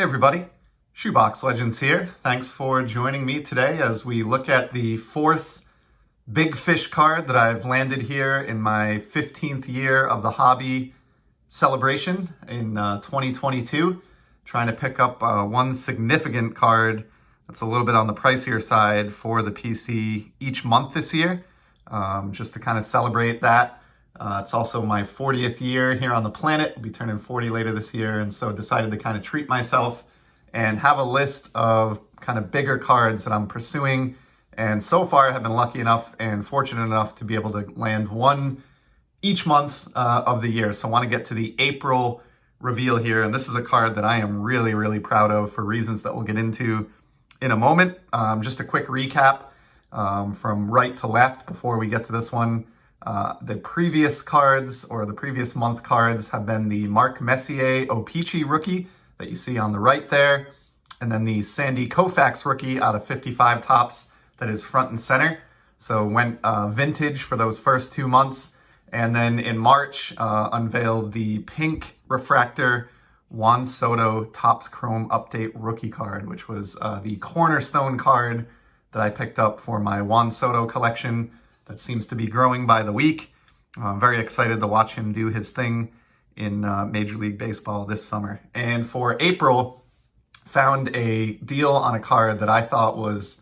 Hey everybody, Shoebox Legends here. Thanks for joining me today as we look at the fourth big fish card that I've landed here in my 15th year of the hobby celebration in 2022. Trying to pick up one significant card that's a little bit on the pricier side for the PC each month this year, just to kind of celebrate that. It's also my 40th year here on the planet. I'll be turning 40 later this year, and so decided to kind of treat myself and have a list of kind of bigger cards that I'm pursuing. And so far I have been lucky enough and fortunate enough to be able to land one each month of the year. So I want to get to the April reveal here, and this is a card that I am really, really proud of for reasons that we'll get into in a moment. Just a quick recap from right to left before we get to this one. The previous cards, or the previous month cards, have been the Mark Messier O-Pee-Chee rookie that you see on the right there, and then the Sandy Koufax rookie out of 55 tops that is front and center. So went vintage for those first 2 months, and then in March unveiled the pink refractor Juan Soto Topps Chrome Update rookie card, which was the cornerstone card that I picked up for my Juan Soto collection. That seems to be growing by the week. I'm very excited to watch him do his thing in Major League Baseball this summer. And for April, found a deal on a card that I thought was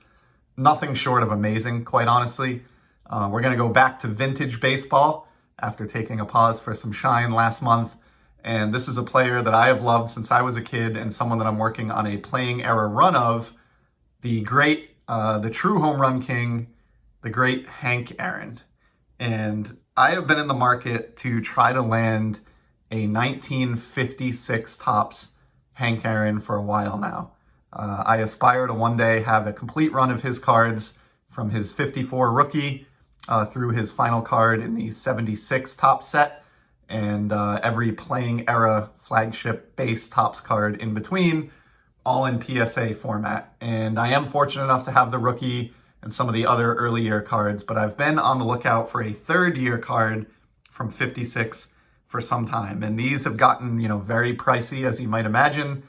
nothing short of amazing, quite honestly. We're going to go back to vintage baseball after taking a pause for some shine last month. And this is a player that I have loved since I was a kid, and someone that I'm working on a playing era run of, the great, the true home run king, the great Hank Aaron. And I have been in the market to try to land a 1956 Topps Hank Aaron for a while now. I aspire to one day have a complete run of his cards from his 54 rookie through his final card in the 76 Topps set, and every playing era flagship base Topps card in between, all in PSA format. And I am fortunate enough to have the rookie and some of the other early year cards, but I've been on the lookout for a third year card from 56 for some time. And these have gotten, very pricey, as you might imagine,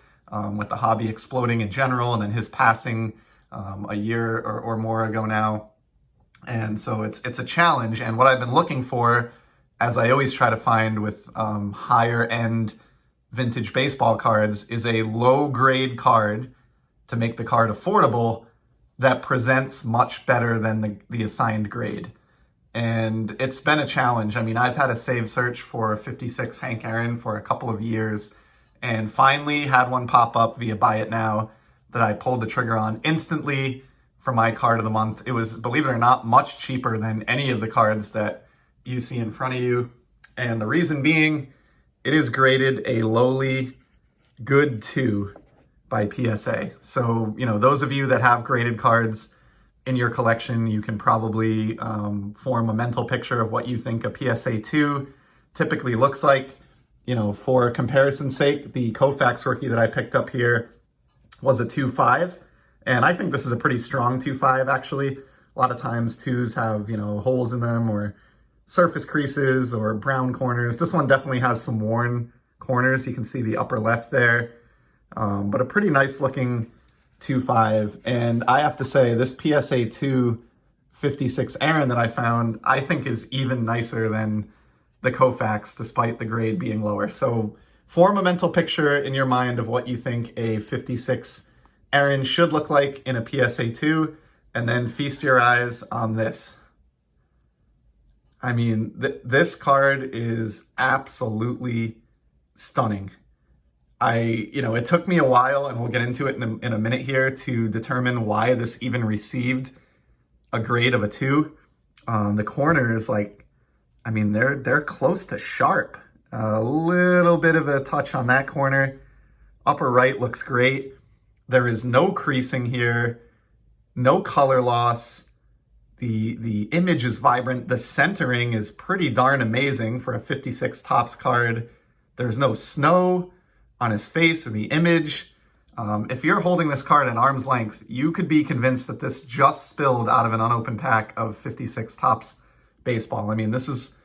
with the hobby exploding in general, and then his passing a year or more ago now. And so it's a challenge. And what I've been looking for, as I always try to find with higher end vintage baseball cards, is a low grade card to make the card affordable that presents much better than the assigned grade. And it's been a challenge. I mean, I've had a save search for a 56 Hank Aaron for a couple of years, and finally had one pop up via Buy It Now that I pulled the trigger on instantly for my card of the month. It was, believe it or not, much cheaper than any of the cards that you see in front of you. And the reason being, it is graded a lowly good 2 by PSA. So, those of you that have graded cards in your collection, you can probably form a mental picture of what you think a PSA 2 typically looks like. For comparison's sake, the Koufax rookie that I picked up here was a 2.5, and I think this is a pretty strong 2.5 actually. A lot of times 2s have, holes in them or surface creases or brown corners. This one definitely has some worn corners. You can see the upper left there. But a pretty nice looking 2.5. And I have to say, this PSA 2 56 Aaron that I found, I think is even nicer than the Koufax, despite the grade being lower. So form a mental picture in your mind of what you think a 56 Aaron should look like in a PSA 2, and then feast your eyes on this. I mean, this card is absolutely stunning. It took me a while, and we'll get into it in a minute here, to determine why this even received a grade of a 2. The corners, they're close to sharp. A little bit of a touch on that corner. Upper right looks great. There is no creasing here, no color loss. The image is vibrant. The centering is pretty darn amazing for a 56 Topps card. There's no snow on his face or the image. If you're holding this card at arm's length, you could be convinced that this just spilled out of an unopened pack of 56 Topps baseball. I mean, this is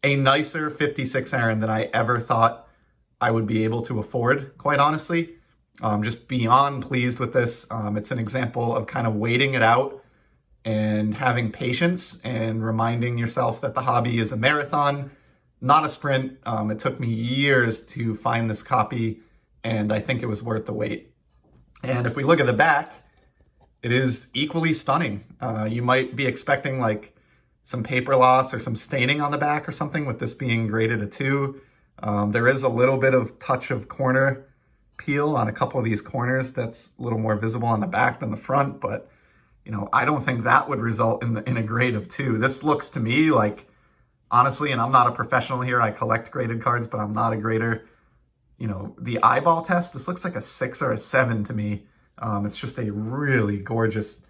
a nicer 56 Aaron than I ever thought I would be able to afford, quite honestly. Just beyond pleased with this. It's an example of kind of waiting it out and having patience and reminding yourself that the hobby is a marathon, not a sprint. It took me years to find this copy, and I think it was worth the wait. And if we look at the back, it is equally stunning. You might be expecting like some paper loss or some staining on the back or something with this being graded a 2. There is a little bit of touch of corner peel on a couple of these corners that's a little more visible on the back than the front, but you know, I don't think that would result in a grade of 2. This looks to me like, honestly, and I'm not a professional here, I collect graded cards, but I'm not a grader. You know, the eyeball test, this looks like a 6 or a 7 to me. It's just a really gorgeous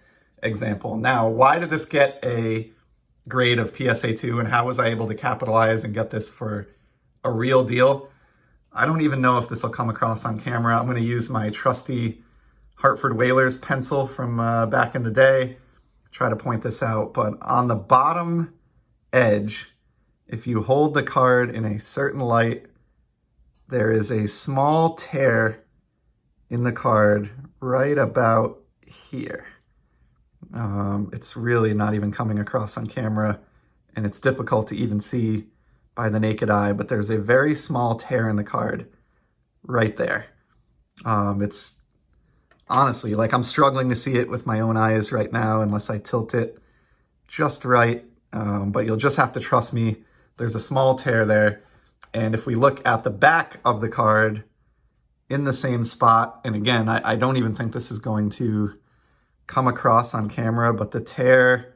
example. Now, why did this get a grade of PSA 2, and how was I able to capitalize and get this for a real deal? I don't even know if this will come across on camera. I'm going to use my trusty Hartford Whalers pencil from back in the day, try to point this out. But on the bottom edge, if you hold the card in a certain light, there is a small tear in the card right about here. It's really not even coming across on camera, and it's difficult to even see by the naked eye, but there's a very small tear in the card right there. It's honestly, like, I'm struggling to see it with my own eyes right now unless I tilt it just right, but you'll just have to trust me. There's a small tear there, and if we look at the back of the card in the same spot, and again, I don't even think this is going to come across on camera, but the tear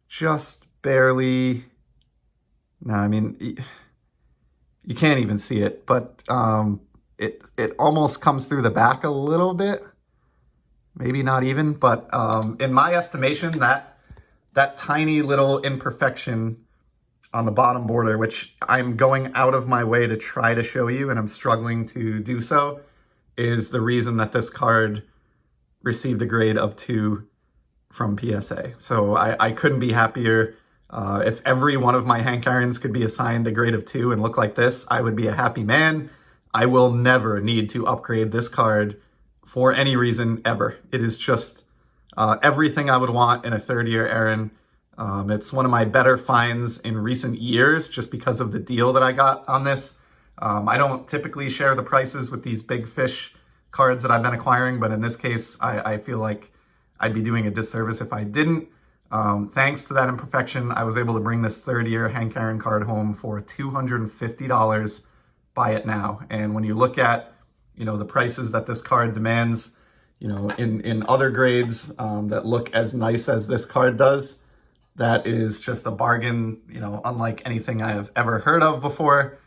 just barely, no, I mean, you can't even see it, but it almost comes through the back a little bit, maybe not even, but in my estimation, that tiny little imperfection on the bottom border, which I'm going out of my way to try to show you, and I'm struggling to do so, is the reason that this card received a grade of 2 from PSA. So I couldn't be happier. If every one of my Hank Aaron's could be assigned a grade of 2 and look like this, I would be a happy man. I will never need to upgrade this card for any reason ever. It is just everything I would want in a third-year Aaron. It's one of my better finds in recent years just because of the deal that I got on this. I don't typically share the prices with these big fish cards that I've been acquiring, but in this case, I feel like I'd be doing a disservice if I didn't. Thanks to that imperfection, I was able to bring this third-year Hank Aaron card home for $250. Buy it now. And when you look at, you know, the prices that this card demands, you know, in other grades that look as nice as this card does, that is just a bargain, you know, unlike anything I have ever heard of before.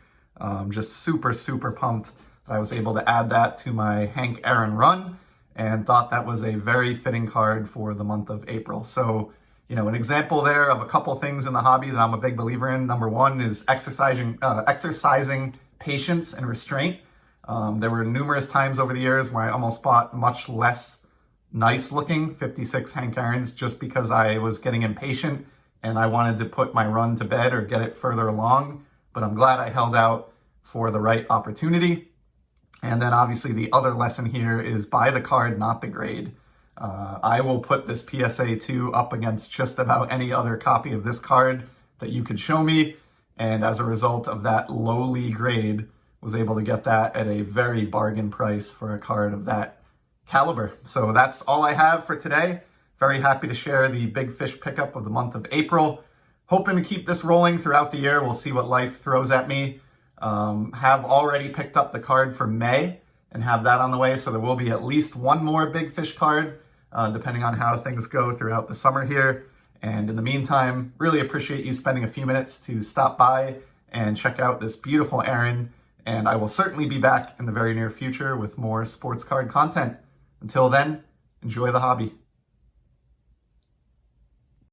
Just super, super pumped that I was able to add that to my Hank Aaron run, and thought that was a very fitting card for the month of April. So, you know, an example there of a couple things in the hobby that I'm a big believer in. Number one is exercising patience and restraint. There were numerous times over the years where I almost bought much less nice looking 56 Hank Aaron's just because I was getting impatient and I wanted to put my run to bed or get it further along. But I'm glad I held out for the right opportunity. And then obviously the other lesson here is buy the card, not the grade. I will put this PSA 2 up against just about any other copy of this card that you could show me. And as a result of that lowly grade, was able to get that at a very bargain price for a card of that caliber. So that's all I have for today. Very happy to share the big fish pickup of the month of April. Hoping to keep this rolling throughout the year. We'll see what life throws at me. Have already picked up the card for May and have that on the way. So there will be at least one more big fish card, depending on how things go throughout the summer here. And in the meantime, really appreciate you spending a few minutes to stop by and check out this beautiful Aaron. And I will certainly be back in the very near future with more sports card content. Until then, enjoy the hobby.